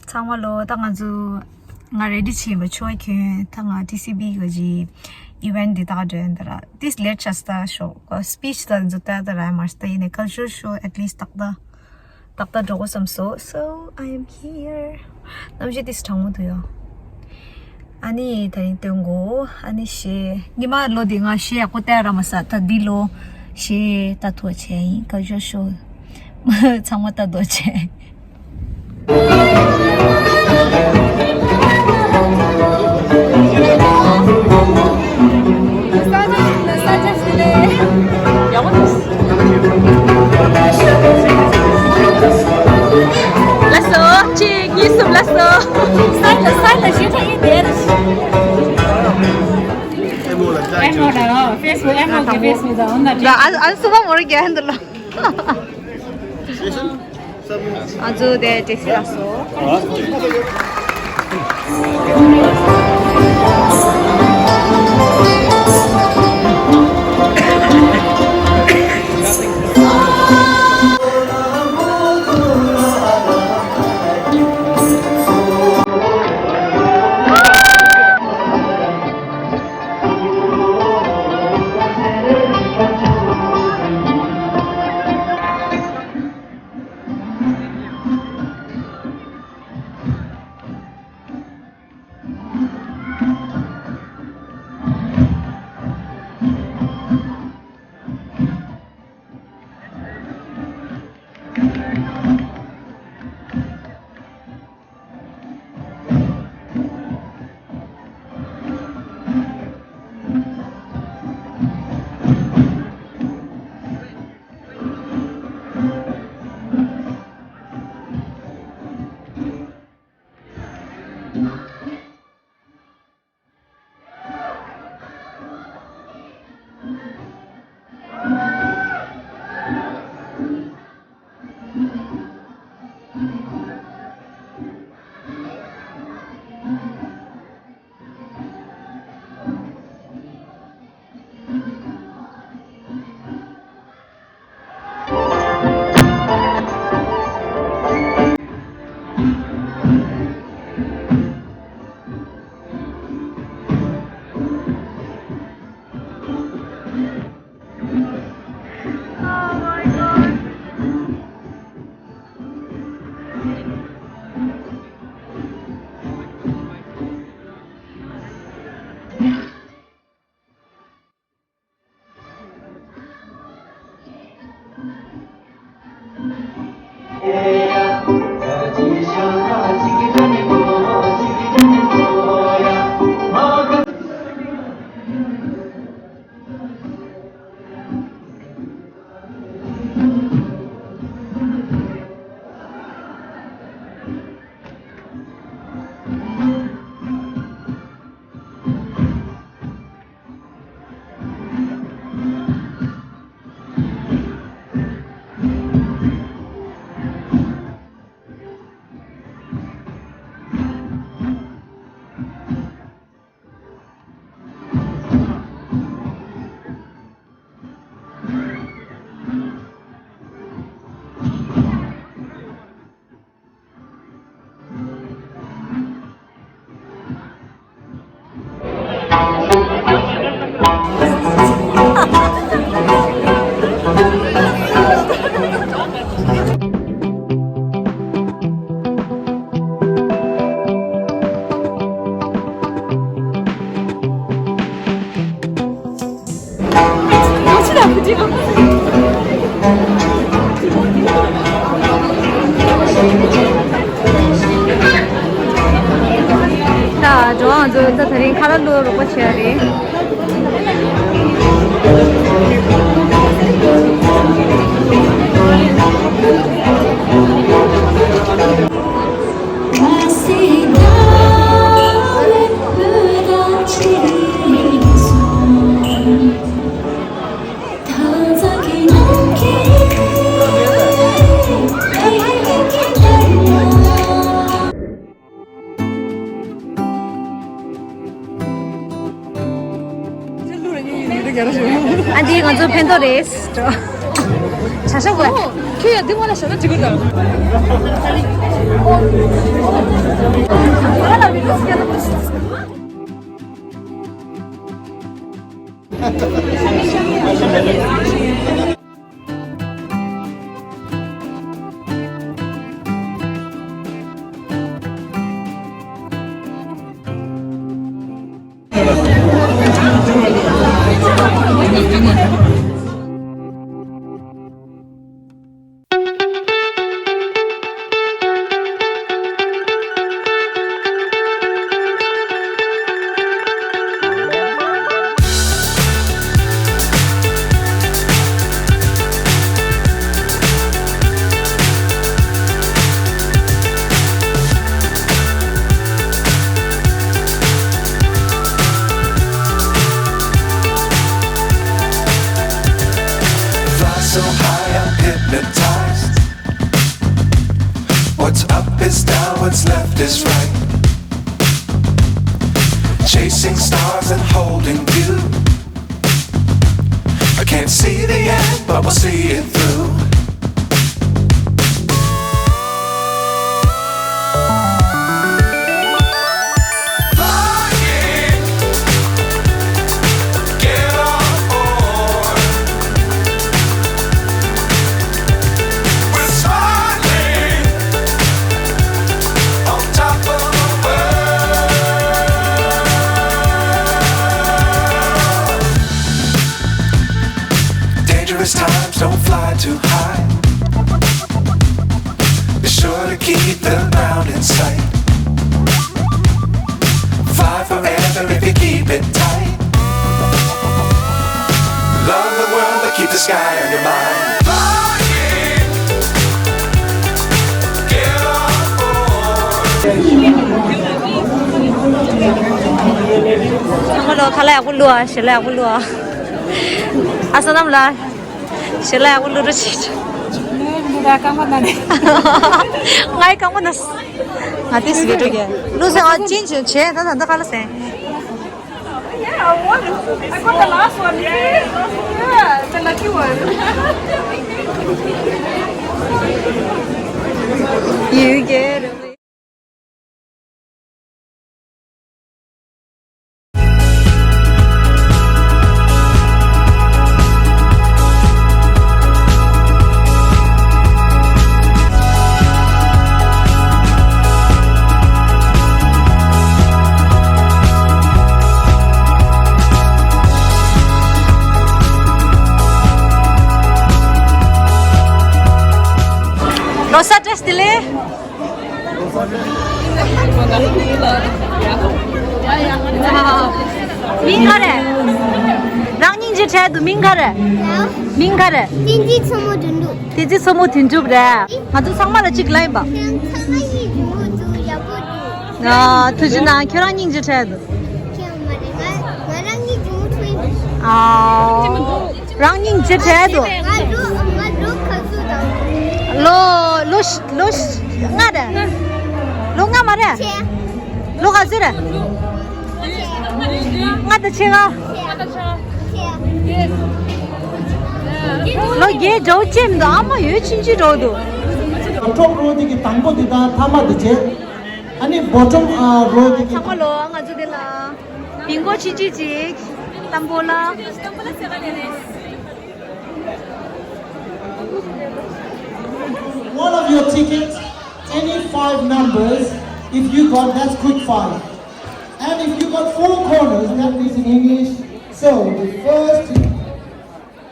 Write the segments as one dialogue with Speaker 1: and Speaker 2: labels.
Speaker 1: 창말로 당아주 nga ready chima choi ke thanga TCB gaji event dita dendra this lecture sta show speech ta juta da ra masta in culture show at least takda jogo samso so I am here namje this thangmu doyo ani tharing tengo ani she nima lo dinga she akota ra masa ta dilo she ta tho che culture show changmata do che 안 쓰고 모르게 흔들러. 아주 네 잭시라서. 자, 좋아. 저 다리 카랄로 로고 치아리. 아니 이건 좀 팬더레스 자셔 봐. 걔야 내 말에 셔는 지금
Speaker 2: hypnotized. What's up is down, what's left is right. Chasing stars and holding you. I can't see the end, but we'll see it through. Times don't fly too high. Be sure to keep the ground in sight. Fly forever if you keep it tight. Love the world but keep the sky on your mind. Flying, get on
Speaker 1: board. Sila aku lurus sih.
Speaker 3: Udah kamu tadi.
Speaker 1: Ngai kamu nas. Nanti segitu ya. Lu saya cincin cie, tanda kalau saya.
Speaker 3: Yeah, I got the last one. Yeah, the lucky one.
Speaker 1: You get it. Losar test delay. Mingkare. Rangning je chay tu mingkare. Mingkare.
Speaker 4: Tinji semua dulu.
Speaker 1: Tiji semua tinju bre. Madu sangma la cik lain ba.
Speaker 4: Sama ini dulu ya bodoh.
Speaker 1: Ah, tuju na kerangning je chay tu.
Speaker 4: Kian mereka ngarang ni cuma tuh.
Speaker 1: Ah, rangning je chay tu.
Speaker 4: Ngadu kasu dah.
Speaker 1: Lo ngada. Lo ngamara. Lo gazira. Ngada chenga. Lo ye jo chem da ama ye chinji ro do.
Speaker 5: Top row ki tangbo dita thama dije. Ani bottom row ki
Speaker 1: Samalo ngaju de la. Bingo chiji ji tambola.
Speaker 5: one of your tickets, any 5 numbers, if you got, that's quick 5. And if you got 4 corners, that means in English. So the first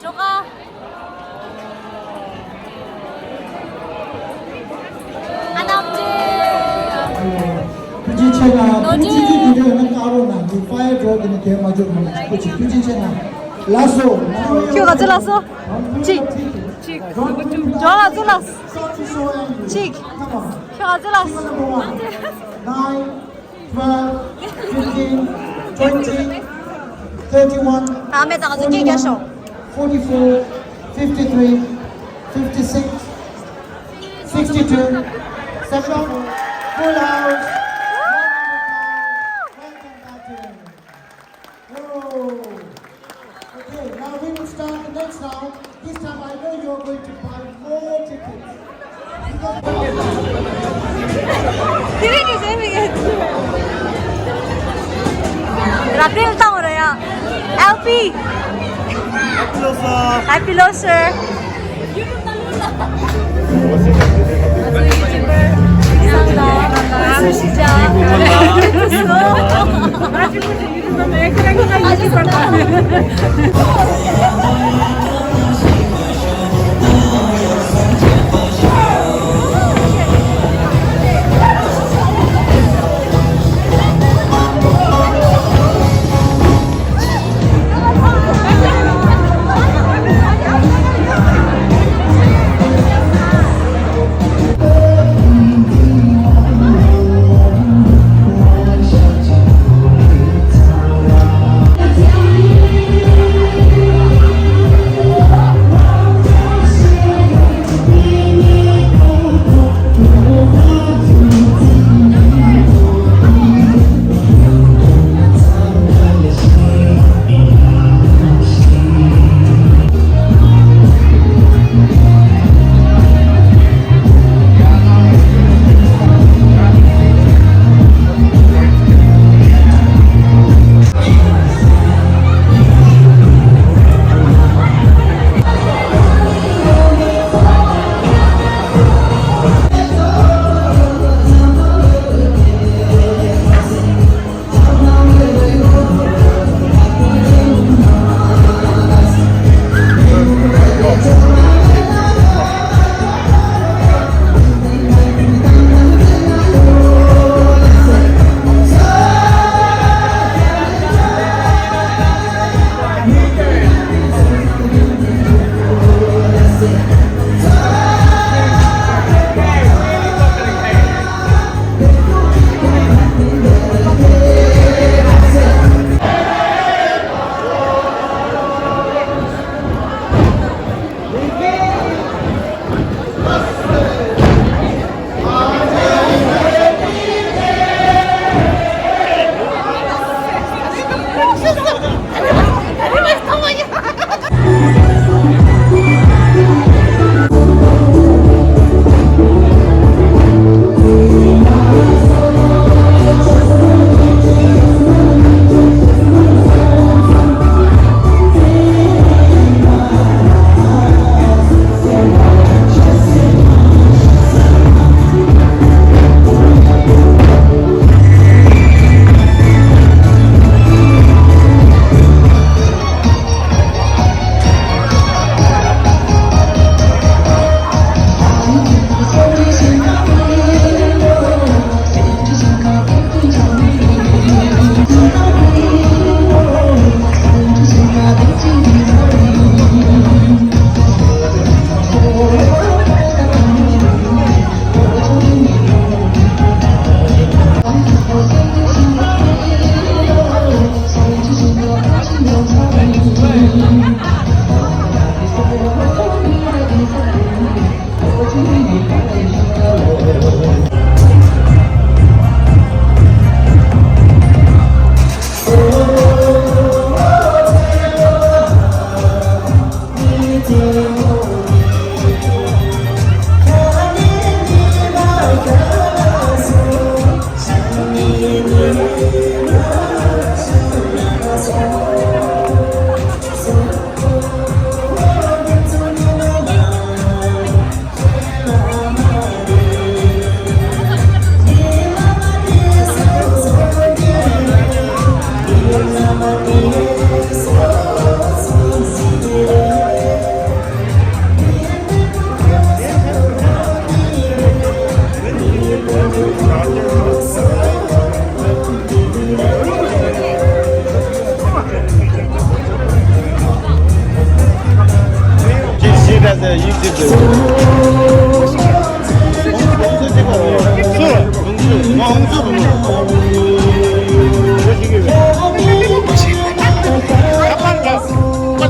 Speaker 1: Joka.
Speaker 5: Pujichena, Pujichi video na karo na, the fire drug in the game major na. Pujichena, lasso.
Speaker 1: Kyo ga lasso? Chik. Joa zulas. Chik. Kyo ga lasso?
Speaker 5: 9, 12, 15, 20, 31,
Speaker 1: 다음에다가 좀 얘기하셔.
Speaker 5: 44, 53, 56, 62, 74, full house. Okay, now we will start the next round. This time I know you're going to buy more tickets.
Speaker 1: 라떼를 땅으로요. LP. Happy Losar.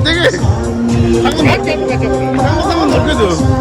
Speaker 6: 되게 방금 밖에 안 가죠. 상상은 넓거든.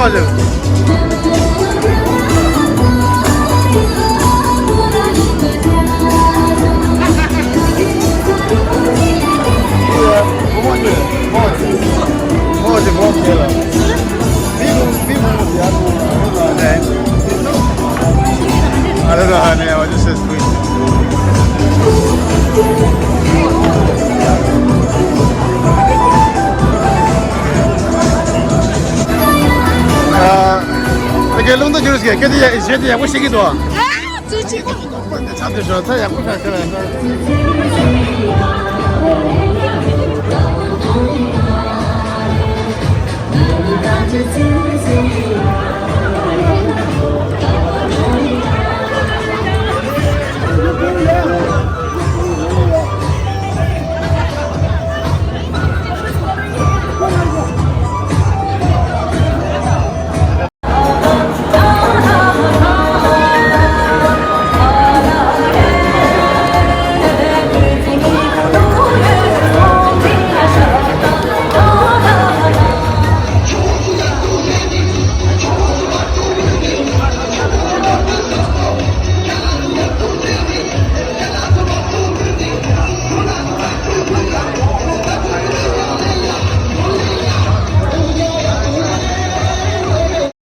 Speaker 6: 맞아. I don't know her name, I just said sweet. Perché l'onda giusto che dia siete ya wish gitu. Ah, cuci. Sampai suatu ya aku kira-kira.